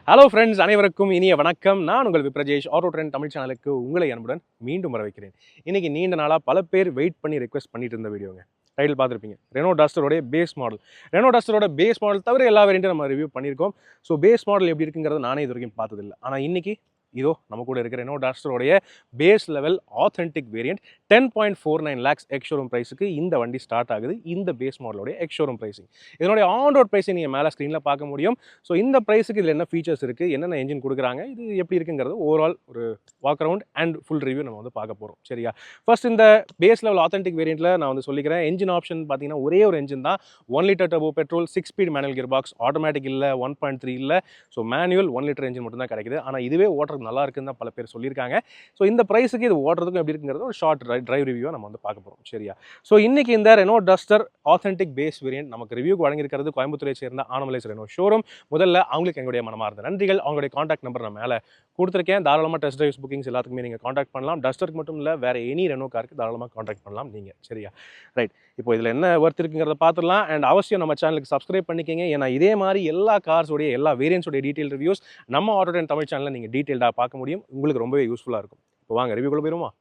Hello friends, அனைவருக்கும் இனிய வணக்கம். நான் உங்கள் விப்ரஜேஷ் ஆட்டோ ட்ரெண்ட் தமிழ் சேனலுக்கு உங்களை அன்புடன் மீண்டும் வர வைக்கிறேன். இன்னைக்கு நீண்ட நாளாக பல பேர் வெயிட் பண்ணி ரெக்வஸ்ட் பண்ணிட்டு இருந்த வீடியோங்க. டைட்டில் பார்த்துருப்பீங்க, ரெனோ டஸ்டரோட பேஸ் மாடல். ரெனோ டஸ்டரோட பேஸ் மாடல் தவிர எல்லா வேரியண்ட்டும் நம்ம ரிவ்யூ பண்ணியிருக்கோம். ஸோ பேஸ் மாடல் எப்படி இருக்குங்கிறத நானே இது வரைக்கும் பார்த்ததில்லை. ஆனால் இன்னைக்கு இதோ நம்ம கூட இருக்கிற ரெனோ டஸ்டரோடைய base level authentic variant 10.49 lakhs ex showroom ப்ரைஸுக்கு இந்த வண்டி ஸ்டார்ட் ஆகுது. இந்த பேஸ் மாடலோடைய எக்ஸ் ஷோரூம் ப்ரைஸிங், இதனுடைய ஆன் ரோட் ப்ரைஸை நீங்கள் மேலே ஸ்க்ரீனில் பார்க்க முடியும். ஸோ இந்த ப்ரைஸுக்கு இதில் என்ன ஃபீச்சர்ஸ் இருக்குது, என்னென்ன என்ஜின் கொடுக்குறாங்க, இது எப்படி இருக்குங்கிறது ஓவரால் ஒரு walk around and full review நம்ம வந்து பார்க்க போகிறோம். சரியா? ஃபர்ஸ்ட் இந்த பேஸ் லெவல் ஆத்தென்டிக் வேரியண்ட்டில் நான் வந்து சொல்லிக்கிறேன். என்ஜின் ஆப்ஷன் பார்த்தீங்கன்னா ஒரே ஒரு என்ஜின் தான். 1 litre turbo petrol, 6 speed manual gear box, automatic இல்லை, 1.3 இல்லை. ஸோ மேனுவல் 1 லிட்டர் என்ஜின் மட்டும் தான் கிடைக்குது. ஆனால் இதுவே ஓட்டுறதுக்கு நல்லா இருக்குன்னு தான் பல பேர் சொல்லியிருக்காங்க. ஸோ இந்த ப்ரைஸுக்கு இது ஓட்டுறதுக்கும் எப்படி இருக்குங்கிறது ஒரு ஷார்ட் டிரைவ் ரிவ்யூ நம்ம வந்து பார்க்க போகிறோம். சரியா? ஸோ இன்னைக்கு இந்த Renault Duster authentic base variant நமக்கு ரிவ்யூக்கு வழங்கியிருக்கிறது கோயம்புத்தூரை சேர்ந்த ஆனமலைஸ் ரெனோ ஷோரூம். முதல்ல அவங்களுக்கு எங்களுடைய மனமார்ந்த நன்றிகள். அவங்களுடைய காண்டாக்ட் நம்பர் நான் மேலே கொடுத்துருக்கேன். தாராளமாக டெஸ்ட் டிரைவ்ஸ் புக்கிங்ஸ் எல்லாத்துக்குமே நீங்கள் காண்டாக்ட் பண்ணலாம். டஸ்டருக்கு மட்டும் இல்லை, வேறு எனி ரெனோ காருக்கு தாராளமாக காண்டாக்ட் பண்ணலாம் நீங்கள். சரியா? ரைட். இப்போ இதில் என்ன ஒர்த் இருக்குங்கிறத பார்த்துடலாம். அண்ட் அவசியம் நம்ம சேனலுக்கு சப்ஸ்கிரைப் பண்ணிக்கங்க. ஏன்னா இதே மாதிரி எல்லா கார்ஸோடைய எல்லா வேரியன்ஸோடைய டீட்டெயில் ரிவ்யூஸ் நம்ம ஆட்டோ ட்ரெண்ட் தமிழ் சேனலில் நீங்கள் டீட்டெயில்டாக பார்க்க முடியும். உங்களுக்கு ரொம்பவே யூஸ்ஃபுல்லாக இருக்கும். இப்போ வாங்க ரிவ்யூக்குள்ள போயிருமா?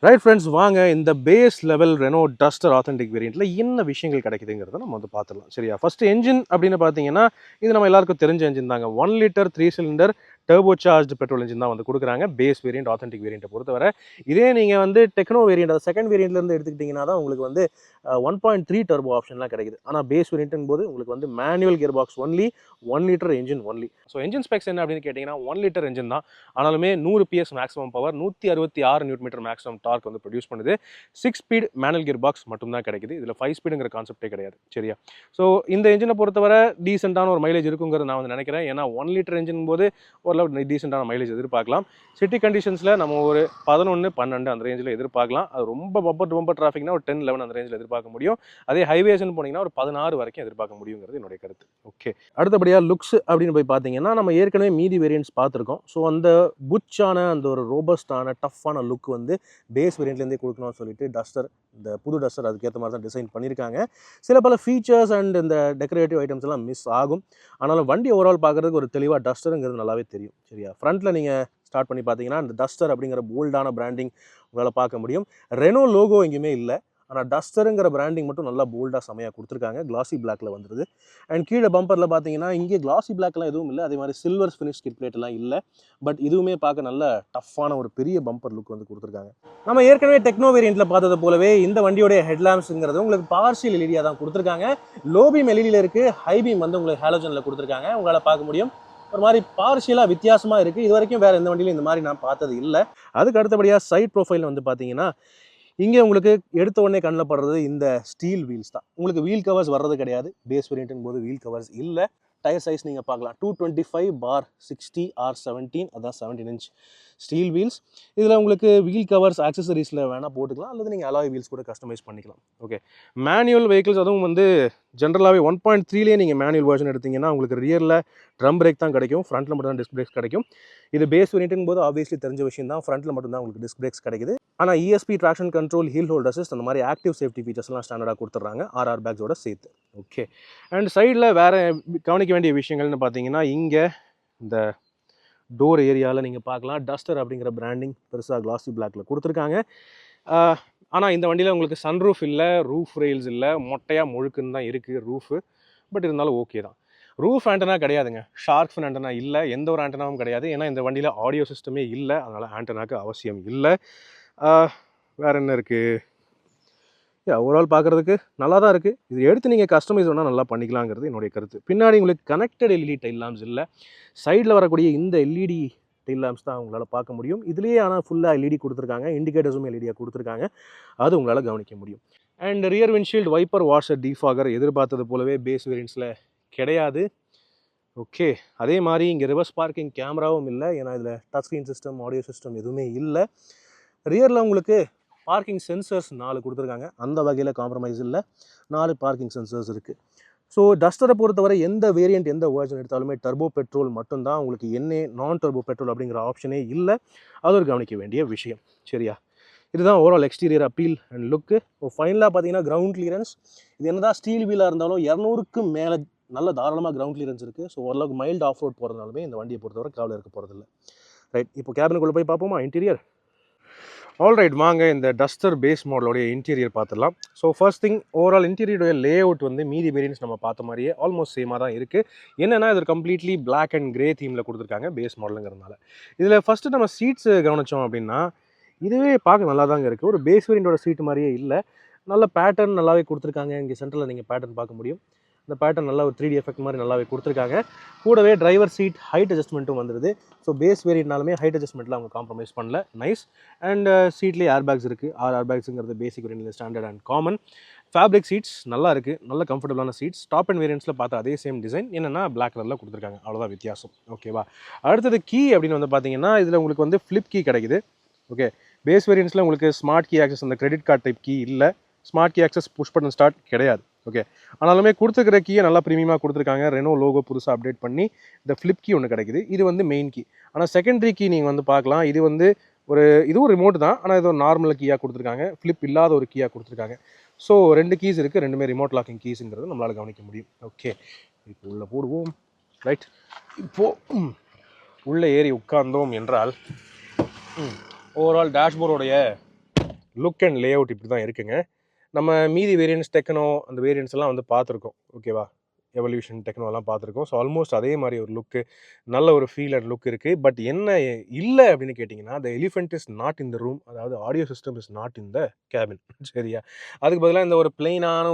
ரைட் ஃப்ரெண்ட்ஸ், வாங்க இந்த base level Renault Duster authentic வேரியண்ட்டில் என்ன விஷயங்கள் கிடைக்குதுங்கிறத நம்ம வந்து பார்த்துடலாம். சரியா? ஃபர்ஸ்ட் என்ஜின் அப்படின்னு பார்த்தீங்கன்னா இது நம்ம எல்லாருக்கும் தெரிஞ்ச என்ஜின் தாங்க. 1 litre 3 cylinder turbo charge petrol engine தான் வந்து கொடுக்குறாங்க பேஸ் வேரியண்ட் ஆத்தென்டிக் வேரியண்ட்டை பொறுத்தவரை. இதே நீங்கள் வந்து டெக்னோ வேரியண்ட், அது செகண்ட் வேரியண்ட்லேருந்து எடுத்துக்கிட்டிங்கன்னா தான் உங்களுக்கு வந்து 1.3 டர்போ ஆப்ஷன்லாம் கிடைக்குது. ஆனால் பேஸ் வேரியண்ட்டும் போது உங்களுக்கு வந்து manual gear box only, 1 litre engine only. So engine specs என்ன அப்படின்னு கேட்டிங்கன்னா 1 லிட்டர் என்ஜின் தான். ஆனாலுமே 100 PS maximum power, 166 Newton maximum dark வந்து ப்ரொடியூஸ் பண்ணுது. 6 ஸ்பீட் மேனுவல் கியர் பாக்ஸ் மட்டும் தான் கிடைக்குது. இதில் 5 ஸ்பீடுங்கிற கான்செப்டே கிடையாது. சரியா? ஸோ இந்த என்ஜினை பொறுத்தவரை டீசெண்டான ஒரு மைலேஜ் இருக்குங்கிறது நான் வந்து நினைக்கிறேன். ஏன்னா 1 லிட்டர் என்ஜின் போது ஓரளவு டீசெண்டான மைலேஜ் எதிர்பார்க்கலாம். சிட்டி கண்டிஷன்ஸில் நம்ம ஒரு 11, 12 அந்த ரேஞ்சில் எதிர்பார்க்கலாம். அது ரொம்ப பம்பர் டு பம்பர் டிராஃபிக்னா ஒரு 10, 11 அந்த ரேஞ்சில் எதிர்பார்க்க முடியும். அதே ஹைவேஸ்ன்னு போனீங்கன்னா ஒரு 16 வரைக்கும் எதிர்பார்க்க முடியுங்கிறது என்னுடைய கருத்து. ஓகே, அடுத்தபடியாக லுக்ஸ் அப்படின்னு போய் பார்த்தீங்கன்னா நம்ம ஏற்கனவே மீதி வேரியன்ட்ஸ் பார்த்துருக்கோம். ஸோ அந்த புச்சான அந்த ஒரு ரோபஸ்டான டஃப்பான லுக் வந்து பேஸ் வேரியண்ட்லேருந்தே கொடுக்கணும்னு சொல்லிட்டு டஸ்டர், இந்த புது டஸ்டர் அதுக்கேற்ற மாதிரி தான் டிசைன் பண்ணியிருக்காங்க. சில பல ஃபீச்சர்ஸ் அண்ட் இந்த டெக்கரேட்டிவ் ஐட்டம்ஸ் எல்லாம் மிஸ் ஆகும். ஆனாலும் வண்டி ஓவரால் பார்க்குறதுக்கு ஒரு தெளிவாக டஸ்டருங்கிறது நல்லாவே தெரியும். சரியா? ஃப்ரண்ட்டில் நீங்கள் ஸ்டார்ட் பண்ணி பார்த்தீங்கன்னா இந்த டஸ்டர் அப்படிங்கிற போல்டான பிராண்டிங் உங்களால் பார்க்க முடியும். ரெனோ லோகோ எங்கேயுமே இல்லை. ஆனால் டஸ்டருங்கிற பிராண்டிங் மட்டும் நல்லா போல்டாக செமையாக கொடுத்துருக்காங்க. கிளாசி பிளாக்ல வந்துருது. அண்ட் கீழே பம்பரில் பார்த்தீங்கன்னா இங்கே கிளாசி பிளாக்லாம் எதுவும் இல்லை. அதே மாதிரி சில்வர் ஃபினிஷ் ஸ்கிட் பிளேட்லாம் இல்லை. பட் இதுவுமே பார்க்க நல்ல டஃப்பான ஒரு பெரிய பம்பர் லுக் வந்து கொடுத்துருக்காங்க. நம்ம ஏற்கனவே டெக்னோ வேரியண்ட்டில் பார்த்தது போலவே இந்த வண்டியோடைய ஹெட்லாம்ப்ஸுங்கிறது உங்களுக்கு பார்ஷியல் எல்இடியாக தான் கொடுத்துருக்காங்க. லோ பீம் எல்இடியில் இருக்குது, ஹை பீம் வந்து உங்களுக்கு ஹாலோஜனில் கொடுத்துருக்காங்க. உங்களால் பார்க்க முடியும். ஒரு மாதிரி பார்ஷியலாக வித்தியாசமாக இருக்குது. இது வரைக்கும் வேறு எந்த வண்டியிலும் இந்த மாதிரி நான் பார்த்தது இல்லை. அதுக்கு அடுத்தபடியாக சைட் ப்ரொஃபைல் வந்து பார்த்தீங்கன்னா இங்கே உங்களுக்கு எடுத்த உடனே கண்ணில் படுறது இந்த ஸ்டீல் வீல்ஸ் தான். உங்களுக்கு வீல் கவர்ஸ் வர்றது கிடையாது. பேஸ் வேரியண்ட்டும் போது வீல் கவர்ஸ் இல்லை. டயர் சைஸ் நீங்கள் பார்க்கலாம், 225/60R17, அதான் 17 inch ஸ்டீல் வீல்ஸ். இதில் உங்களுக்கு வீல் கவர்ஸ் ஆக்சசரிஸில் வேணால் போட்டுக்கலாம், அல்லது நீங்கள் அலாய் வீல்ஸ் கூட கஸ்டமைஸ் பண்ணிக்கலாம். ஓகே, மேனுவல் வெஹிக்கிள்ஸ் அதுவும் வந்து ஜென்ரலாகவே 1.3லேயே நீங்கள் மேனுவல் வெர்ஷன் எடுத்திங்கன்னா உங்களுக்கு ரியரில் ட்ரம் பிரேக் தான் கிடைக்கும், ஃப்ரண்ட்டில் மட்டும் தான் டிஸ்க் பிரேக்ஸ் கிடைக்கும். இது பேஸ் வேரியண்ட்டும் போது ஆப்வியஸ்லி தெரிஞ்ச விஷயம் தான், ஃப்ரண்ட்டில் மட்டும் தான் உங்களுக்கு டிஸ்க் பிரேக்ஸ் கிடைக்குது. ஆனால் ESP, traction control, hill hold assist அந்த மாதிரி ஆக்டிவ் சேஃப்டி ஃபீச்சர்ஸ்லாம் ஸ்டாண்டர்டாக கொடுத்துட்றாங்க ஆர்ஆர் பேக்ஸோட சேர்த்து. ஓகே, அண்ட் சைடில் வேறு கவனிக்க வேண்டிய விஷயங்கள்னு பார்த்தீங்கன்னா இங்கே இந்த டோர் ஏரியாவில் நீங்கள் பார்க்கலாம் டஸ்டர் அப்படிங்கிற பிராண்டிங் பெருசாக கிளாசி பிளாக்கில் கொடுத்துருக்காங்க. ஆனால் இந்த வண்டியில் உங்களுக்கு சன்ரூஃப் இல்லை, ரூஃப் ரெயில்ஸ் இல்லை, மொட்டையாக முழுக்குன்னு தான் இருக்குது ரூஃபு. பட் இருந்தாலும் ஓகே தான். ரூஃப் ஆண்டனா கிடையாதுங்க, ஷார்க் ஃபின் ஆண்டனா இல்லை, எந்த ஒரு ஆண்டனாவும் கிடையாது. ஏன்னா இந்த வண்டியில் ஆடியோ சிஸ்டமே இல்லை, அதனால் ஆண்டனாக்கு அவசியம் இல்லை. வேறு என்ன இருக்குது? ஓவரால் பார்க்குறதுக்கு நல்லா தான் இருக்குது. இது எடுத்து நீங்கள் கஸ்டமைஸ் வேணால் நல்லா பண்ணிக்கலாங்கிறது என்னுடைய கருத்து. பின்னாடி உங்களுக்கு கனெக்டட் எல்இடி டைல் லாம்ப்ஸ் இல்லை. சைடில் வரக்கூடிய இந்த எல்இடி டைல் லாம்ப்ஸ் தான் உங்களால் பார்க்க முடியும். இதுலேயே ஆனால் ஃபுல்லாக எல்இடி கொடுத்துருக்காங்க, இண்டிகேட்டர்ஸும் எல்இடியாக கொடுத்துருக்காங்க. அது உங்களால் கவனிக்க முடியும். And rear windshield wiper washer defogger எதிர்பார்த்தது போலவே பேஸ் வேரியண்ட்ஸில் கிடையாது. ஓகே, அதே மாதிரி இங்கே ரிவர்ஸ் பார்க்கிங் கேமராவும் இல்லை. ஏன்னா இதில் touch screen system, audio system எதுவுமே இல்லை. ரியரில் உங்களுக்கு பார்க்கிங் சென்சர்ஸ் 4 கொடுத்துருக்காங்க. அந்த வகையில் காம்ப்ரமைஸ் இல்லை, 4 பார்க்கிங் சென்சர்ஸ் இருக்குது. ஸோ டஸ்டரை பொறுத்தவரை எந்த வேரியண்ட் எந்த வேர்ஜன் எடுத்தாலுமே டர்போ பெட்ரோல் மட்டும்தான். உங்களுக்கு என்ன நான் டர்போ பெட்ரோல் அப்படிங்கிற ஆப்ஷனே இல்லை. அது ஒரு கவனிக்க வேண்டிய விஷயம். சரியா? இதுதான் ஓவரால் எக்ஸ்டீரியர் அப்பீல் அண்ட் லுக்கு. இப்போ ஃபைனலாக பார்த்தீங்கன்னா கிரவுண்ட் கிளியரன்ஸ், இது என்னதான் ஸ்டீல் வீலாக இருந்தாலும் 200க்கு மேலே நல்ல தாராளமாக கிரவுண்ட் கிளியரன்ஸ் இருக்குது. ஸோ ஓரளவுக்கு மைல்டு ஆஃப் ரோட் போகிறதுனாலுமே இந்த வண்டியை பொறுத்தவரை கவலை இருக்க போகிறதில்ல. ரைட், இப்போ கேபினுக்குள்ளே போய் பார்ப்போமா இன்டீரியர். ஆல்ரைட், வாங்க இந்த டஸ்டர் பேஸ் மாடலோடைய இன்டீரியர் பார்த்துடலாம். ஸோ ஃபர்ஸ்ட் திங், ஓவரால் இன்டீரியருடைய லே அவுட் வந்து மீதி வேரியன்ஸ் நம்ம பார்த்த மாதிரியே ஆல்மோஸ்ட் சேமாக தான் இருக்குது. என்னென்னா இது கம்ப்ளீட்லி பிளாக் அண்ட் கிரே தீமில் கொடுத்துருக்காங்க பேஸ் மாடலுங்கிறதுனால. இதில் ஃபஸ்ட்டு நம்ம சீட்ஸ் கவனித்தோம் அப்படின்னா இதுவே பார்க்க நல்லா தாங்க இருக்குது. ஒரு பேஸ் வேரியண்டோட சீட் மாதிரியே இல்லை, நல்ல பேட்டர்ன் நல்லாவே கொடுத்துருக்காங்க. இங்கே சென்டரில் நீங்கள் பேட்டர்ன் பார்க்க முடியும். இந்த பேட்டர்ன் நல்லா ஒரு 3D எஃபெக்ட் மாதிரி நல்லாவே கொடுத்துருக்காங்க. கூடவே டிரைவர் சீட் ஹைட் அட்ஜஸ்ட்மெண்ட்டும் வந்துடுது. ஸோ பேஸ் வேரியண்ட்னாலுமே ஹைட் அட்ஜஸ்ட்மெண்ட்டில் அவங்க காம்ப்ரமைஸ் பண்ணல, நைஸ். அண்ட் சீட்லேயே ஏர் பேக்ஸ் இருக்குது. 6 ஏர் பேக்ஸுங்கிறது பேசிக் வேரியண்ட்டில் standard and common. Fabric seats நல்லா இருக்குது, நல்ல கம்ஃபர்டபுளான சீட்ஸ். டாப் அண்ட் வேரியன்ட்ஸில் பார்த்த அதே சேம் டிசைன், என்னென்னா பிளாக் கலரில் கொடுத்துருக்காங்க, அவ்வளோதான் வித்தியாசம். ஓகேவா. அடுத்தது கீ அப்படின்னு வந்து பார்த்தீங்கன்னா இதில் உங்களுக்கு வந்து ஃப்ளிப் கீ கிடைக்குது. ஓகே, பேஸ் வேரியன்ட்ஸில் உங்களுக்கு ஸ்மார்ட் கீ ஆக்சஸ், அந்த கிரெடிட் கார்டு டைப் கீ இல்லை. Smart key access push button start கிடையாது. ஓகே, ஆனாலுமே கொடுத்துருக்கிற கீயை நல்லா ப்ரீமியமாக கொடுத்துருக்காங்க. ரெனோ லோகோ புதுசாக அப்டேட் பண்ணி இந்த ஃப்ளிப் கீ ஒன்று கிடைக்குது. இது வந்து மெயின் கீ. ஆனால் செகண்டரி கீ நீங்கள் வந்து பார்க்கலாம், இது வந்து இதுவும் ரிமோட் தான், ஆனால் இது ஒரு நார்மல் கீயாக கொடுத்துருக்காங்க. ஃப்ளிப் இல்லாத ஒரு கீயாக கொடுத்துருக்காங்க. ஸோ 2 கீஸ் இருக்குது, ரெண்டுமே ரிமோட் லாக்கிங் கீஸுங்கிறது நம்மளால் கவனிக்க முடியும். ஓகே, இப்போ உள்ளே போடுவோம். ரைட், இப்போது உள்ளே ஏறி உட்கார்ந்தோம் என்றால் ஓவரால் டேஷ்போர்டோடைய லுக் அண்ட் லே அவுட் இப்படி தான் இருக்குங்க. நம்ம மீதி வேரியன்ட்ஸ் டெக்னோ அந்த வேரியன்ட்ஸ் எல்லாம் வந்து பார்த்துருக்கோம். ஓகேவா, எவல்யூஷன் டெக்னோலாம் பார்த்துருக்கோம். ஸோ ஆல்மோஸ்ட் அதே மாதிரி ஒரு லுக்கு, நல்ல ஒரு ஃபீல் அண்ட் லுக் இருக்குது. பட் என்ன இல்லை அப்படின்னு கேட்டிங்கன்னா, the elephant is not in the room, அதாவது audio system is not in the cabin. சரியா, அதுக்கு பதிலாக இந்த ஒரு பிளெயினான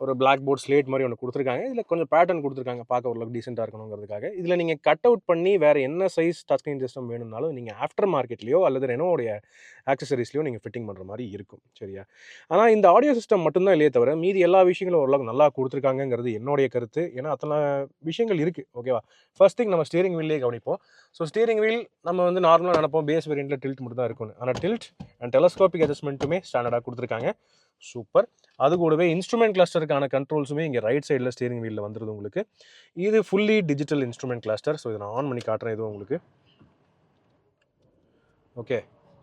ஒரு பிளாக் போர்ட் ஸ்லேட் மாதிரி ஒன்று கொடுத்துருக்காங்க. இதில் கொஞ்சம் பேட்டர்ன் கொடுத்துருக்காங்க, பார்க்க ஓரளவுக்கு டீசெண்டாக இருக்கணுங்கிறதுக்காக. இதில் நீங்கள் கட் அவுட் பண்ணி வேறு என்ன சைஸ் டச் ஸ்க்ரீன் சிஸ்டம் வேணும்னாலும் நீங்கள் ஆஃப்டர் மார்க்கெட்லையோ அல்லது ரெனோடைய ஆக்சசரிஸ்லையோ நீங்கள் ஃபிட்டிங் பண்ணுற மாதிரி இருக்கும். சரியா, ஆனால் இந்த ஆடியோ சிஸ்டம் மட்டும்தான் இல்லையே தவிர மீதி எல்லா விஷயங்களும் ஓரளவுக்கு நல்லா கொடுத்துருக்காங்கிறது என்னுடைய கருத்து. ஏன்னா அத்தனை விஷயங்கள் இருக்குது. ஓகேவா, ஃபர்ஸ்ட் திங் நம்ம ஸ்டீரிங் வீல்லே கவனிப்போம். ஸோ ஸ்டீரிங் வீல் நம்ம வந்து நார்மலாக நினைப்போம் பேஸ் வேரியண்ட்டில் டில்ட் மட்டும் தான் இருக்கும்னு. ஆனால் டில்ட் அண்ட் டெலஸ்கோபிக் அட்ஜஸ்ட்மெண்ட்டுமே ஸ்டாண்டர்டாக கொடுத்துருக்காங்க. சூப்பர். அது கூடவே இன்ஸ்ட்ருமெண்ட் கிளஸ்டருக்கான கண்ட்ரோல்ஸுமே இங்கே ரைட் சைடில் ஸ்டீரிங் வீலில் வந்துடுது உங்களுக்கு. இது fully digital instrument cluster. So இதை நான் ஆன் பண்ணி காட்டுறேன் இதுவும் உங்களுக்கு. ஓகே,